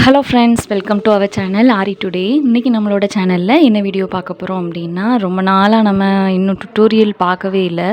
Hello friends, welcome to our channel Aari today. இன்றைக்கி நம்மளோட சேனலில் என்ன வீடியோ பார்க்க போகிறோம் அப்படின்னா, ரொம்ப நாளாக நம்ம இன்னும் டுட்டோரியல் பார்க்கவே இல்லை.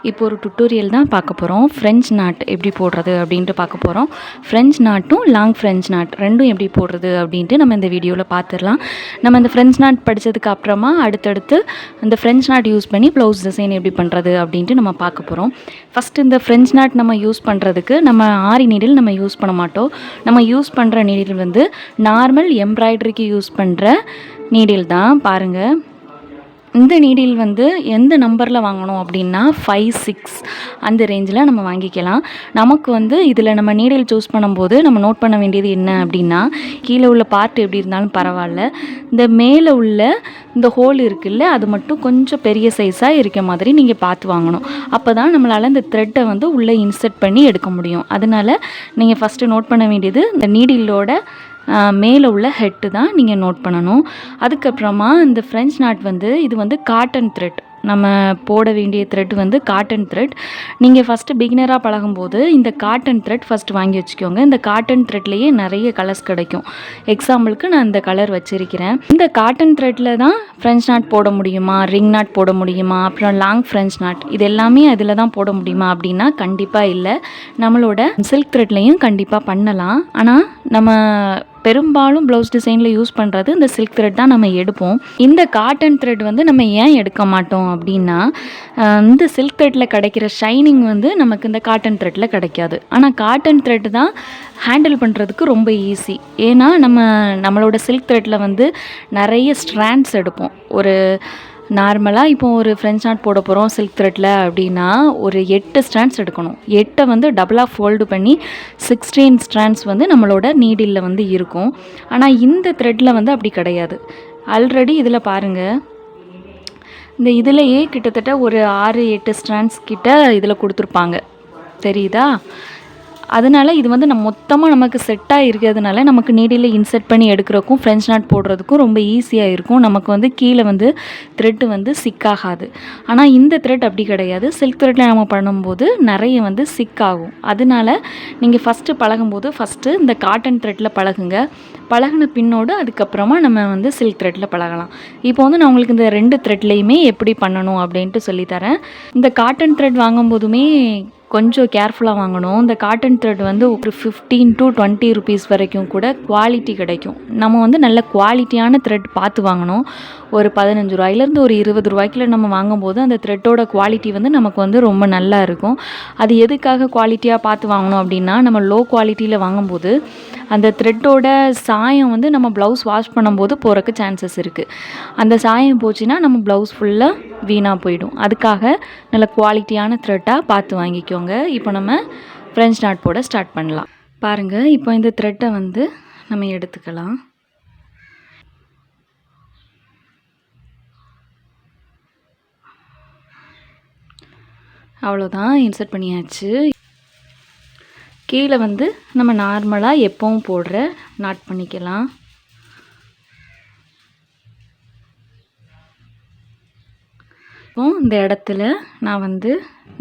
இப்போ ஒரு டுட்டோரியல் தான் பார்க்க போகிறோம். ஃப்ரெஞ்ச் நாட் எப்படி போடுறது அப்படின்ட்டு பார்க்க போகிறோம். ஃப்ரெஞ்ச் நாட்டும் லாங் ஃப்ரெஞ்ச் நாட் ரெண்டும் எப்படி போடுறது அப்படின்ட்டு நம்ம இந்த வீடியோவில் பார்த்துடலாம். நம்ம இந்த ஃப்ரெஞ்ச் நாட் படித்ததுக்கு அப்புறமா அடுத்தடுத்து இந்த ஃப்ரெஞ்ச் நாட் யூஸ் பண்ணி ப்ளவுஸ் டிசைன் எப்படி பண்ணுறது அப்படின்ட்டு நம்ம பார்க்க போகிறோம். ஃபஸ்ட்டு இந்த ஃப்ரெஞ்ச் நாட் நம்ம யூஸ் பண்ணுறதுக்கு நம்ம ஆரி நீடில் நம்ம யூஸ் பண்ண மாட்டோம். நம்ம யூஸ் பண்ணுற நீடில் வந்து நார்மல் எம்ப்ராய்டரிக்கு யூஸ் பண்ணுற நீடில் தான். பாருங்கள், இந்த நீடில் வந்து எந்த நம்பரில் வாங்கணும் அப்படின்னா 5, 6 அந்த ரேஞ்சில் நம்ம வாங்கிக்கலாம். நமக்கு வந்து இதில் நம்ம நீடில் சூஸ் பண்ணும்போது நம்ம நோட் பண்ண வேண்டியது என்ன அப்படின்னா, கீழே உள்ள பார்ட் எப்படி இருந்தாலும் பரவாயில்ல, இந்த மேலே உள்ள இந்த ஹோல் இருக்குல்ல, அது மட்டும் கொஞ்சம் பெரிய சைஸாக இருக்க மாதிரி நீங்கள் பார்த்து வாங்கணும். அப்போ தான் நம்மளால் இந்த த்ரெட்டை வந்து உள்ளே இன்சர்ட் பண்ணி எடுக்க முடியும். அதனால் நீங்கள் ஃபஸ்ட்டு நோட் பண்ண வேண்டியது இந்த நீடிலோட மேலே உள்ள ஹெட்டு தான் நீங்கள் நோட் பண்ணணும். அதுக்கப்புறமா இந்த ஃப்ரெஞ்ச் நாட் வந்து இது வந்து காட்டன் த்ரெட். நம்ம போட வேண்டிய த்ரெட் வந்து காட்டன் த்ரெட். நீங்கள் ஃபஸ்ட்டு பிகினராக பழகும்போது இந்த காட்டன் த்ரெட் ஃபஸ்ட்டு வாங்கி வச்சுக்கோங்க. இந்த காட்டன் த்ரெட்லேயே நிறைய கலர்ஸ் கிடைக்கும். எக்ஸாம்பிளுக்கு நான் இந்த கலர் வச்சுருக்கிறேன். இந்த காட்டன் த்ரெட்டில் தான் ஃப்ரெஞ்ச் நாட் போட முடியுமா, ரிங் நாட் போட முடியுமா, அப்புறம் லாங் ஃப்ரெஞ்ச் நாட் இது எல்லாமே அதில் தான் போட முடியுமா அப்படின்னா கண்டிப்பாக இல்லை. நம்மளோட சில்க் த்ரெட்லேயும் கண்டிப்பாக பண்ணலாம். ஆனால் நம்ம பெரும்பாலும் ப்ளவுஸ் டிசைனில் யூஸ் பண்ணுறது இந்த சில்க் த்ரெட் தான் நம்ம எடுப்போம். இந்த காட்டன் த்ரெட் வந்து நம்ம ஏன் எடுக்க மாட்டோம் அப்படின்னா, இந்த சில்க் த்ரெட்டில் கிடைக்கிற ஷைனிங் வந்து நமக்கு இந்த காட்டன் த்ரெட்டில் கிடைக்காது. ஆனால் காட்டன் த்ரெட் தான் ஹேண்டில் பண்ணுறதுக்கு ரொம்ப ஈஸி. ஏன்னா நம்மளோட சில்க் த்ரெட்டில் வந்து நிறைய ஸ்ட்ராண்ட்ஸ் எடுப்போம். ஒரு நார்மலாக இப்போ ஒரு ஃப்ரெஞ்ச் நாட் போட போகிறோம் சில்க் த்ரெட்டில் அப்படின்னா ஒரு 8 ஸ்ட்ராண்ட்ஸ் எடுக்கணும். 8 வந்து டபுளாக ஃபோல்டு பண்ணி 16 ஸ்ட்ராண்ட்ஸ் வந்து நம்மளோட நீடிலில் வந்து இருக்கும். ஆனால் இந்த த்ரெட்டில் வந்து அப்படி கிடையாது. ஆல்ரெடி இதில் பாருங்கள், இந்த இதிலையே கிட்டத்தட்ட ஒரு 6-8 ஸ்ட்ராண்ட்ஸ் கிட்ட இதில் கொடுத்துருப்பாங்க, தெரியுதா? அதனால் இது வந்து மொத்தமாக நமக்கு செட்டாக இருக்கிறதுனால நமக்கு நீடில் இன்சர்ட் பண்ணி எடுக்கிறதுக்கும் ஃப்ரெஞ்ச் நாட் போடுறதுக்கும் ரொம்ப ஈஸியாக இருக்கும். நமக்கு வந்து கீழே வந்து த்ரெட்டு வந்து சிக்காகாது. ஆனால் இந்த த்ரெட் அப்படி கிடையாது. சில்க் த்ரெட்டில் நம்ம பண்ணும்போது நிறைய வந்து சிக்காகும். அதனால நீங்கள் ஃபஸ்ட்டு பழகும்போது ஃபஸ்ட்டு இந்த காட்டன் த்ரெட்டில் பழகுங்க. பழகின பின்னோடு அதுக்கப்புறமா நம்ம வந்து சில்க் த்ரெட்டில் பழகலாம். இப்போ வந்து நான் உங்களுக்கு இந்த 2 த்ரெட்லேயுமே எப்படி பண்ணணும் அப்படின்ட்டு சொல்லித்தரேன். இந்த காட்டன் த்ரெட் வாங்கும்போதுமே கொஞ்சம் கேர்ஃபுல்லாக வாங்கணும். இந்த காட்டன் த்ரெட் வந்து ஒரு 15 to 20 ருபீஸ் வரைக்கும் கூட குவாலிட்டி கிடைக்கும். நம்ம வந்து நல்ல குவாலிட்டியான த்ரெட் பார்த்து வாங்கணும். ஒரு 15 ரூபாயிலேருந்து ஒரு 20 ரூபாய்க்குள்ள நம்ம வாங்கும்போது அந்த த்ரெட்டோட குவாலிட்டி வந்து நமக்கு வந்து ரொம்ப நல்லா இருக்கும். அது எதுக்காக குவாலிட்டியாக பார்த்து வாங்கணும் அப்படின்னா, நம்ம லோ குவாலிட்டியில் வாங்கும்போது அந்த த்ரெட்டோட சாயம் வந்து நம்ம ப்ளவுஸ் வாஷ் பண்ணும்போது போகிறக்கு சான்சஸ் இருக்குது. அந்த சாயம் போச்சுன்னா நம்ம ப்ளவுஸ் ஃபுல்லாக வீணாக போயிடும். அதுக்காக நல்ல குவாலிட்டியான த்ரெட்டாக பார்த்து வாங்கிக்கோங்க. இப்போ நம்ம ஃப்ரெஞ்ச் நாட் போட ஸ்டார்ட் பண்ணலாம். பாருங்கள், இப்போ இந்த த்ரெட்டை வந்து நம்ம எடுத்துக்கலாம். அவ்வளோதான், இன்சர்ட் பண்ணியாச்சு. கீழே வந்து நம்ம நார்மலாக எப்பவும் போடுற நாட் பண்ணிக்கலாம். இப்போ இந்த இடத்துல நான் வந்து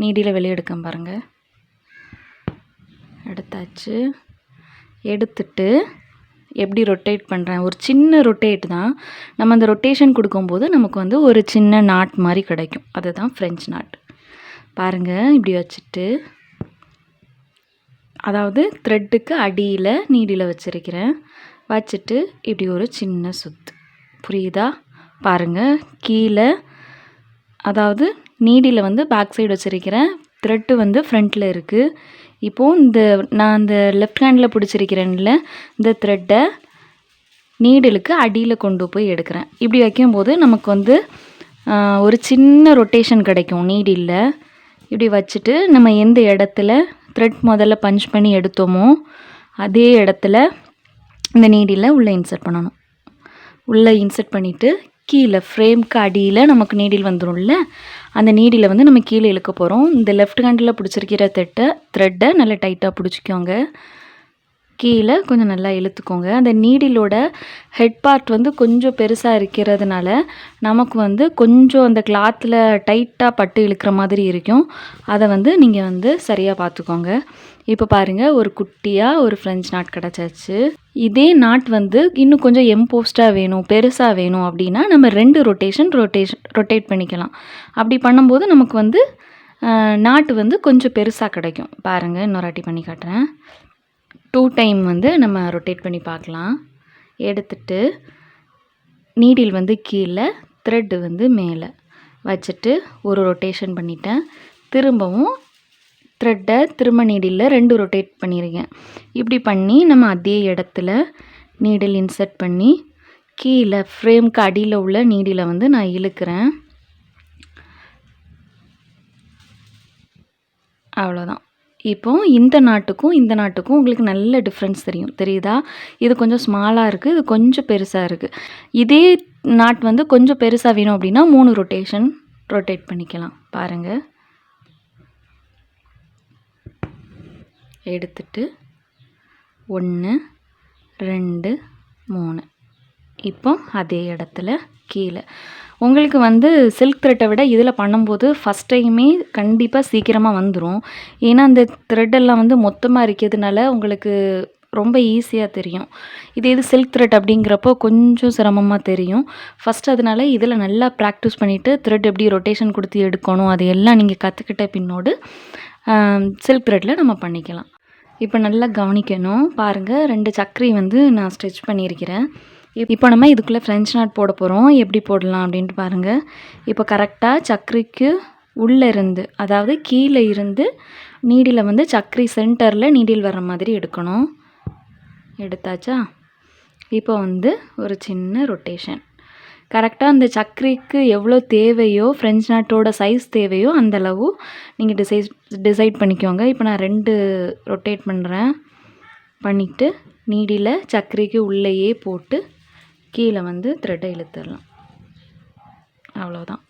நீடியில் வெளியே எடுக்கேன் பாருங்கள். எடுத்தாச்சு. எடுத்துட்டு எப்படி ரொட்டேட் பண்ணுறேன், ஒரு சின்ன ரொட்டேட் தான். நம்ம அந்த ரொட்டேஷன் கொடுக்கும்போது நமக்கு வந்து ஒரு சின்ன நாட் மாதிரி கிடைக்கும். அதுதான் ஃப்ரெஞ்ச் நாட். பாருங்கள், இப்படி வச்சுட்டு, அதாவது த்ரெட்டுக்கு அடியில் நீடியில் வச்சுருக்கிறேன். வச்சுட்டு இப்படி ஒரு சின்ன சுத்து, புரியுதா? பாருங்கள், கீழே அதாவது நீடியில் வந்து பேக் சைடு வச்சுருக்கிறேன், த்ரெட்டு வந்து ஃப்ரண்ட்டில் இருக்குது. இப்போது நான் இந்த லெஃப்ட் ஹேண்டில் பிடிச்சிருக்கிறேன்ல, இந்த த்ரெட்டை நீடிலுக்கு அடியில் கொண்டு போய் எடுக்கிறேன். இப்படி வைக்கும்போது நமக்கு வந்து ஒரு சின்ன ரொட்டேஷன் கிடைக்கும் நீடிலில். இப்படி வச்சுட்டு நம்ம எந்த இடத்துல த்ரெட் முதல்ல பஞ்ச் பண்ணி எடுத்தோமோ அதே இடத்துல இந்த நீடியில் உள்ளே இன்சர்ட் பண்ணணும். உள்ளே இன்சர்ட் பண்ணிவிட்டு கீழே ஃப்ரேம்க்கு அடியில் நமக்கு நீடில் வந்துடும்ல, அந்த நீடியில் வந்து நம்ம கீழே இழுக்க போகிறோம். இந்த லெஃப்ட் ஹேண்டில் பிடிச்சிருக்கிற த்ரெட்டை நல்லா டைட்டாக பிடிச்சிக்கோங்க. கீழே கொஞ்சம் நல்லா இழுத்துக்கோங்க. அந்த நீடிலோட ஹெட் பார்ட் வந்து கொஞ்சம் பெருசாக இருக்கிறதுனால நமக்கு வந்து கொஞ்சம் அந்த கிளாத்தில் டைட்டாக பட்டு இழுக்கிற மாதிரி இருக்கும். அதை வந்து நீங்கள் வந்து சரியாக பார்த்துக்கோங்க. இப்போ பாருங்கள், ஒரு குட்டியாக ஒரு ஃப்ரெஞ்ச் நாட் கிடச்சாச்சு. இதே நாட் வந்து இன்னும் கொஞ்சம் எம்போஸ்டாக வேணும், பெருசாக வேணும் அப்படின்னா நம்ம 2 ரொட்டேட் பண்ணிக்கலாம். அப்படி பண்ணும்போது நமக்கு வந்து நாட் வந்து கொஞ்சம் பெருசாக கிடைக்கும். பாருங்கள், இன்னொரு வாட்டி பண்ணி காட்டுறேன். 2 டைம் வந்து நம்ம ரொட்டேட் பண்ணி பார்க்கலாம். எடுத்துட்டு நீடில் வந்து கீழே, த்ரெட்டு வந்து மேலே வச்சுட்டு ஒரு ரொட்டேஷன் பண்ணிட்டேன். திரும்பவும் த்ரெட்டை திரும்ப நீடிலில் 2 ரொட்டேட் பண்ணியிருக்கேன். இப்படி பண்ணி நம்ம அதே இடத்துல நீடில் இன்சர்ட் பண்ணி கீழே ஃப்ரேம்க்கு அடியில் உள்ள நீடிலை வந்து நான் இழுக்கிறேன். அவ்வளோதான். இப்போ இந்த நாட்டுக்கும் இந்த நாட்டுக்கும் உங்களுக்கு நல்ல டிஃப்ரென்ஸ் தெரியுதா? இது கொஞ்சம் ஸ்மாலாக இருக்குது, இது கொஞ்சம் பெருசாக இருக்குது. இதே நாட் வந்து கொஞ்சம் பெருசாக வேணும் அப்படின்னா 3 ரொட்டேட் பண்ணிக்கலாம். பாருங்கள், எடுத்துட்டு 1 2 3. இப்போ அதே இடத்துல கீழே உங்களுக்கு வந்து சில்க் த்ரெட்டை விட இதில் பண்ணும்போது ஃபஸ்ட் டைமே கண்டிப்பாக சீக்கிரமாக வந்துடும். ஏன்னா அந்த த்ரெட்டெல்லாம் வந்து மொத்தமாக இருக்கிறதுனால உங்களுக்கு ரொம்ப ஈஸியாக தெரியும். இது சில்க் த்ரெட் அப்படிங்கிறப்போ கொஞ்சம் சிரமமாக தெரியும் ஃபஸ்ட். அதனால இதில் நல்லா ப்ராக்டிஸ் பண்ணிவிட்டு த்ரெட் எப்படி ரொட்டேஷன் கொடுத்து எடுக்கணும் அது எல்லாம் நீங்கள் கற்றுக்கிட்ட பின்னோடு சில்க் த்ரெட்டில் நம்ம பண்ணிக்கலாம். இப்போ நல்லா கவனிக்கணும். பாருங்கள், 2 சக்கரி வந்து நான் ஸ்டிச் பண்ணியிருக்கிறேன். இப்போ நம்ம இதுக்குள்ளே ஃப்ரெஞ்ச் நாட் போட போகிறோம். எப்படி போடலாம் அப்படின்ட்டு பாருங்கள். இப்போ கரெக்டாக சக்கரிக்கு உள்ளே இருந்து, அதாவது கீழே இருந்து நீடில் வந்து சக்கரி சென்டரில் நீடில் வர்ற மாதிரி எடுக்கணும். எடுத்தாச்சா? இப்போ வந்து ஒரு சின்ன ரொட்டேஷன். கரெக்டாக அந்த சக்கரிக்கு எவ்வளோ தேவையோ, ஃப்ரெஞ்ச் நாட்டோட சைஸ் தேவையோ அந்தளவு நீங்கள் டிசைட் பண்ணிக்கோங்க. இப்போ நான் 2 ரொட்டேட் பண்ணுறேன். பண்ணிவிட்டு நீடியில் சக்கரிக்கு உள்ளேயே போட்டு கீழே வந்து த்ரெட்டை இழுத்துடலாம். அவ்வளோதான்.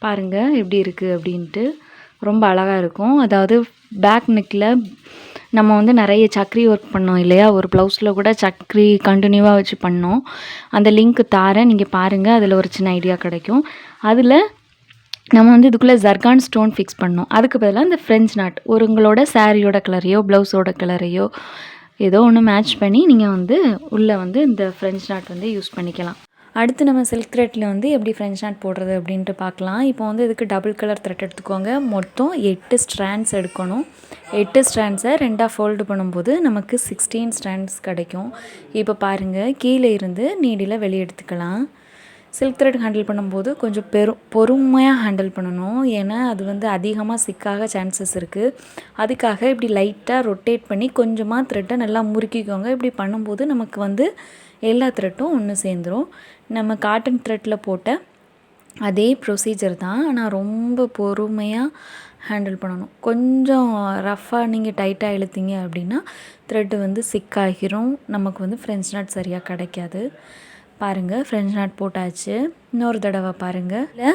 பாருங்கள் எப்படி இருக்குது அப்படின்ட்டு. ரொம்ப அழகாக இருக்கும். அதாவது பேக் நெக்கில் நம்ம வந்து நிறைய சக்கரி ஒர்க் பண்ணோம் இல்லையா? ஒரு ப்ளவுஸில் கூட சக்கரி கண்டினியூவாக வச்சு பண்ணோம். அந்த லிங்க் தாரேன், நீங்கள் பாருங்கள். அதில் ஒரு சின்ன ஐடியா கிடைக்கும். அதில் நம்ம வந்து இதுக்குள்ளே ஜர்கான் ஸ்டோன் ஃபிக்ஸ் பண்ணோம். அதுக்கு பதிலாக இந்த ஃப்ரெஞ்ச் நாட் உங்களோட சாரியோட கலரையோ ப்ளவுஸோட கலரையோ ஏதோ ஒன்று மேட்ச் பண்ணி நீங்கள் வந்து உள்ளே வந்து இந்த ஃப்ரெஞ்ச் நாட் வந்து யூஸ் பண்ணிக்கலாம். அடுத்து நம்ம சில்க் த்ரெட்டில் வந்து எப்படி ஃப்ரெஞ்ச் நாட் போடுறது அப்படின்ட்டு பார்க்கலாம். இப்போ வந்து இதுக்கு டபுள் கலர் த்ரெட் எடுத்துக்கோங்க. மொத்தம் 8 ஸ்ட்ராண்ட்ஸ் எடுக்கணும். 8 ஸ்ட்ராண்ட்ஸை 2ஆக ஃபோல்டு பண்ணும்போது நமக்கு 16 ஸ்ட்ராண்ட்ஸ் கிடைக்கும். இப்போ பாருங்கள், கீழே இருந்து நீடில் வெளியே எடுத்துக்கலாம். சில்க் த்ரெட் ஹேண்டில் பண்ணும்போது கொஞ்சம் பொறுமையாக ஹேண்டில் பண்ணணும். ஏன்னா அது வந்து அதிகமாக சிக்காக சான்சஸ் இருக்குது. அதுக்காக இப்படி லைட்டாக ரொட்டேட் பண்ணி கொஞ்சமாக த்ரெட்டை நல்லா முறுக்கிக்கோங்க. இப்படி பண்ணும்போது நமக்கு வந்து எல்லா த்ரெட்டும் ஒன்று சேர்ந்துடும். நம்ம காட்டன் த்ரெட்டில் போட்ட அதே ப்ரொசீஜர் தான், ஆனால் ரொம்ப பொறுமையாக ஹேண்டில் பண்ணணும். கொஞ்சம் ரஃப்பாக நீங்கள் டைட்டாக இழுத்தீங்க அப்படின்னா த்ரெட்டு வந்து சிக்காகிரும். நமக்கு வந்து ஃப்ரெஞ்ச் நாட் சரியாக கிடைக்காது. பாருங்கள், ஃப்ரெஞ்ச் நாட் போட்டாச்சு. இன்னொரு தடவை பாருங்கள். இல்லை,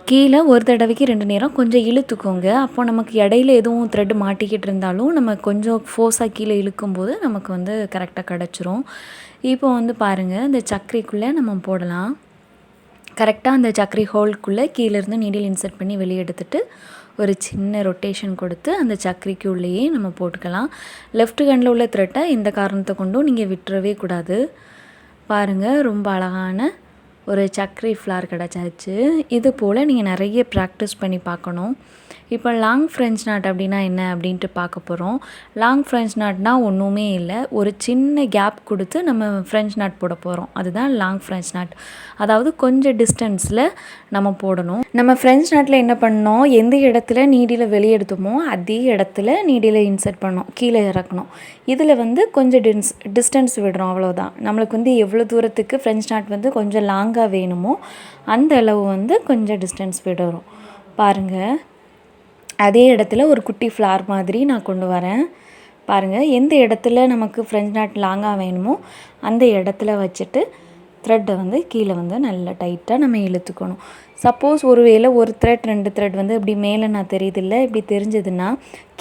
கீழே ஒரு தடவைக்கு 2 நேரம் கொஞ்சம் இழுத்துக்கோங்க. அப்போ நமக்கு இடையில எதுவும் த்ரெட் மாட்டிக்கிட்டு இருந்தாலும் நம்ம கொஞ்சம் ஃபோர்ஸாக கீழே இழுக்கும்போது நமக்கு வந்து கரெக்டாக கிடச்சிரும். இப்போ வந்து பாருங்கள், இந்த சக்கரிக்குள்ளே நம்ம போடலாம். கரெக்டாக அந்த சக்கரி ஹோல்குள்ளே கீழேருந்து நீடில் இன்சர்ட் பண்ணி வெளியே எடுத்துகிட்டு ஒரு சின்ன ரொட்டேஷன் கொடுத்து அந்த சக்கரிக்கு உள்ளேயே நம்ம போட்டுக்கலாம். லெஃப்ட் ஹேண்டில் உள்ள த்ரெட்டை எந்த காரணத்தை கொண்டும் நீங்கள் விட்டுறவே கூடாது. பாருங்கள், ரொம்ப அழகான ஒரு சக்கரி ஃப்ளார் கிடச்சாச்சு. இது போல் நீங்கள் நிறைய ப்ராக்டிஸ் பண்ணி பார்க்கணும். இப்போ லாங் ஃப்ரெஞ்ச் நாட் அப்படின்னா என்ன அப்படின்ட்டு பார்க்க போகிறோம். லாங் ஃப்ரெஞ்ச் நாட்னால் ஒன்றுமே இல்லை, ஒரு சின்ன கேப் கொடுத்து நம்ம ஃப்ரெஞ்ச் நாட் போட போகிறோம். அதுதான் லாங் ஃப்ரெஞ்ச் நாட். அதாவது கொஞ்சம் டிஸ்டன்ஸில் நம்ம போடணும். நம்ம ஃப்ரெஞ்ச் நாட்டில் என்ன பண்ணோம், எந்த இடத்துல நீடியில் வெளியே எடுத்தோமோ அதே இடத்துல நீடியில் இன்சர்ட் பண்ணோம், கீழே இறக்கணும். இதில் வந்து கொஞ்சம் டிஸ்டன்ஸ் விடுறோம், அவ்வளோதான். நம்மளுக்கு வந்து எவ்வளோ தூரத்துக்கு ஃப்ரெஞ்ச் நாட் வந்து கொஞ்சம் லாங்காக வேணுமோ அந்த அளவு வந்து கொஞ்சம் டிஸ்டன்ஸ் விடுறோம். பாருங்கள், அதே இடத்துல ஒரு குட்டி ஃப்ளார் மாதிரி நான் கொண்டு வரேன். பாருங்கள், எந்த இடத்துல நமக்கு ஃப்ரெஞ்ச் நாட் லாங்காக வேணுமோ அந்த இடத்துல வச்சுட்டு த்ரெட்டை வந்து கீழே வந்து நல்லா டைட்டாக நம்ம இழுத்துக்கணும். சப்போஸ் ஒரு வேளை ஒரு த்ரெட் 2 த்ரெட் வந்து இப்படி மேலே நான் தெரியுதில்ல, இப்படி தெரிஞ்சதுன்னா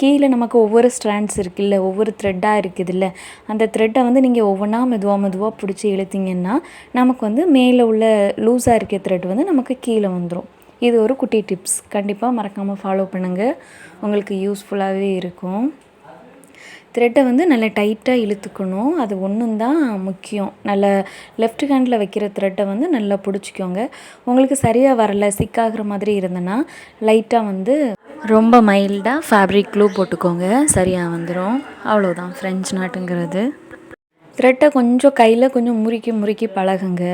கீழே நமக்கு ஒவ்வொரு ஸ்ட்ராண்ட்ஸ் இருக்குல்ல, ஒவ்வொரு த்ரெட்டாக இருக்குதுல்ல, அந்த த்ரெட்டை வந்து நீங்கள் ஒவ்வொன்றா மெதுவாக பிடிச்சி இழுத்திங்கன்னா நமக்கு வந்து மேலே உள்ள லூஸாக இருக்க த்ரெட் வந்து நமக்கு கீழே வந்துடும். இது ஒரு குட்டி டிப்ஸ், கண்டிப்பாக மறக்காமல் ஃபாலோ பண்ணுங்கள், உங்களுக்கு யூஸ்ஃபுல்லாகவே இருக்கும். த்ரெட்டை வந்து நல்லா டைட்டாக இழுத்துக்கணும். அது ஒன்றும் தான் முக்கியம். நல்ல லெஃப்ட் ஹேண்டில் வைக்கிற த்ரெட்டை வந்து நல்லா பிடிச்சிக்கோங்க. உங்களுக்கு சரியாக வரல, சிக்காகிற மாதிரி இருந்ததுன்னா லைட்டாக வந்து ரொம்ப மைல்டாக ஃபேப்ரிக் க்ளூ போட்டுக்கோங்க, சரியாக வந்துடும். அவ்வளோதான் ஃப்ரெஞ்ச் நாட்டுங்கிறது. த்ரெட்டை கொஞ்சம் கையில் கொஞ்சம் முறுக்கி முறுக்கி பழகுங்க.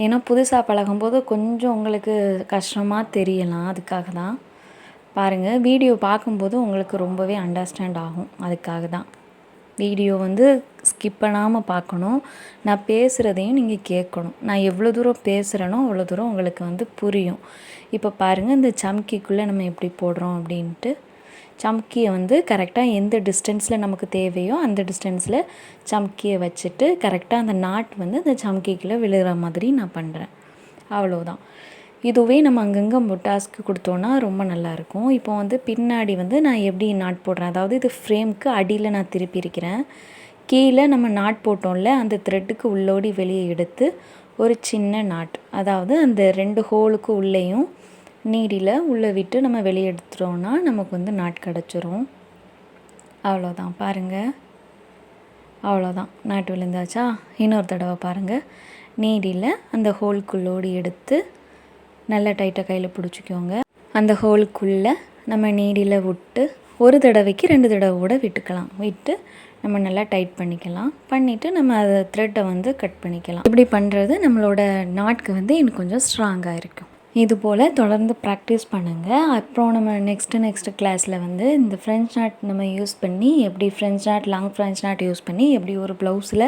ஏன்னா புதுசாக பழகும்போது கொஞ்சம் உங்களுக்கு கஷ்டமாக தெரியலாம். அதுக்காக தான் பாருங்கள், வீடியோ பார்க்கும்போது உங்களுக்கு ரொம்பவே அண்டர்ஸ்டாண்ட் ஆகும். அதுக்காக தான் வீடியோ வந்து ஸ்கிப் பண்ணாமல் பார்க்கணும். நான் பேசுகிறதையும் நீங்கள் கேட்கணும். நான் எவ்வளோ தூரம் பேசுகிறேனோ அவ்வளோ தூரம் உங்களுக்கு வந்து புரியும். இப்போ பாருங்கள், இந்த சம்கிக்குள்ளே நம்ம எப்படி போடுறோம் அப்படின்ட்டு. சம்கியை வந்து கரெக்டாக எந்த டிஸ்டன்ஸில் நமக்கு தேவையோ அந்த டிஸ்டன்ஸில் சம்கியை வச்சுட்டு கரெக்டாக அந்த நாட் வந்து அந்த சம்கிக்குள்ளே விழுகிற மாதிரி நான் பண்ணுறேன். அவ்வளோதான். இதுவே நம்ம அங்கங்கே முட்டாஸ்க்கு கொடுத்தோன்னா ரொம்ப நல்லாயிருக்கும். இப்போ வந்து பின்னாடி வந்து நான் எப்படி நாட் போடுறேன், அதாவது இது ஃப்ரேம்க்கு அடியில் நான் திருப்பி இருக்கிறேன். கீழே நம்ம நாட் போட்டோம்ல, அந்த த்ரெட்டுக்கு உள்ளோடி வெளியே எடுத்து ஒரு சின்ன நாட், அதாவது அந்த 2 ஹோலுக்கு உள்ளேயும் நீடியில் உள்ளே விட்டு நம்ம வெளியே எடுத்துட்டோன்னா நமக்கு வந்து நாட் கிடச்சிரும். அவ்வளோதான். பாருங்கள், அவ்வளோதான், நாட் விழுந்தாச்சா? இன்னொரு தடவை பாருங்கள். நீடியில் அந்த ஹோல்குள்ளோடு எடுத்து நல்லா டைட்டாக கையில் பிடிச்சிக்கோங்க. அந்த ஹோலுக்குள்ளே நம்ம நீடியில் விட்டு ஒரு தடவைக்கு 2 தடவை கூட விட்டுக்கலாம். விட்டு நம்ம நல்லா டைட் பண்ணிக்கலாம். பண்ணிவிட்டு நம்ம அதை த்ரெட்டை வந்து கட் பண்ணிக்கலாம். இப்படி பண்ணுறது நம்மளோட நாட்க்கு வந்து இன்னும் கொஞ்சம் ஸ்ட்ராங்காக இருக்கும். இது போல் தொடர்ந்து ப்ராக்டிஸ் பண்ணுங்கள். அப்புறம் நம்ம நெக்ஸ்ட்டு கிளாஸில் வந்து இந்த ஃப்ரெஞ்ச் நாட் நம்ம யூஸ் பண்ணி எப்படி French not, long French not use பண்ணி எப்படி ஒரு ப்ளவுஸில்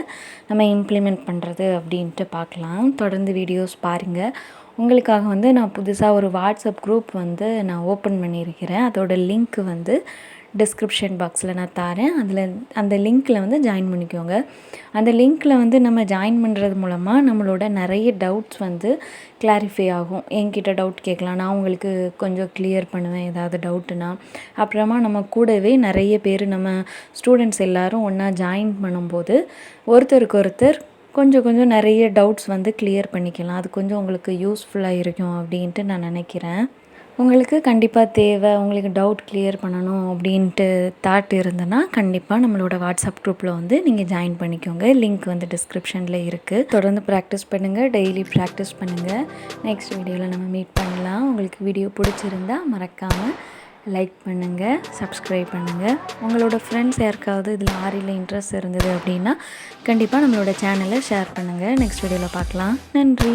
நம்ம இம்ப்ளிமெண்ட் பண்ணுறது அப்படின்ட்டு பார்க்கலாம். தொடர்ந்து வீடியோஸ் பாருங்கள். உங்களுக்காக வந்து நான் புதுசாக ஒரு வாட்ஸ்அப் குரூப் வந்து நான் ஓப்பன் பண்ணியிருக்கிறேன். அதோட லிங்க் வந்து டிஸ்கிரிப்ஷன் பாக்ஸில் நான் தரேன். அந்த லிங்க்கில் வந்து ஜாயின் பண்ணிக்கோங்க. அந்த லிங்க்கில் வந்து நம்ம ஜாயின் பண்ணுறது மூலமாக நம்மளோட நிறைய டவுட்ஸ் வந்து கிளாரிஃபை ஆகும். என்கிட்ட டவுட் கேட்கலாம், நான் உங்களுக்கு கொஞ்சம் கிளியர் பண்ணுவேன் ஏதாவது டவுட்டுனா. அப்புறமா நம்ம கூடவே நிறைய பேர் நம்ம ஸ்டூடெண்ட்ஸ் எல்லோரும் ஒன்றா ஜாயின் பண்ணும்போது ஒருத்தருக்கு ஒருத்தர் கொஞ்சம் நிறைய டவுட்ஸ் வந்து கிளியர் பண்ணிக்கலாம். அது கொஞ்சம் உங்களுக்கு யூஸ்ஃபுல்லாக இருக்கும் அப்படின்ட்டு நான் நினைக்கிறேன். உங்களுக்கு கண்டிப்பாக தேவை, உங்களுக்கு டவுட் கிளியர் பண்ணணும் அப்படின்ட்டு தாட் இருந்ததுன்னா கண்டிப்பாக நம்மளோட வாட்ஸ்அப் குரூப்பில் வந்து நீங்கள் ஜாயின் பண்ணிக்கோங்க. லிங்க் வந்து டிஸ்கிரிப்ஷனில் இருக்குது. தொடர்ந்து ப்ராக்டிஸ் பண்ணுங்கள், டெய்லி ப்ராக்டிஸ் பண்ணுங்கள். நெக்ஸ்ட் வீடியோவில் நம்ம மீட் பண்ணலாம். உங்களுக்கு வீடியோ பிடிச்சிருந்தா மறக்காமல் லைக் பண்ணுங்கள், சப்ஸ்கிரைப் பண்ணுங்கள். உங்களோட ஃப்ரெண்ட்ஸ் யாருக்காவது இதில் ஆரியில் இன்ட்ரெஸ்ட் இருந்தது அப்படின்னா கண்டிப்பாக நம்மளோட சேனலை ஷேர் பண்ணுங்கள். நெக்ஸ்ட் வீடியோவில் பார்க்கலாம். நன்றி.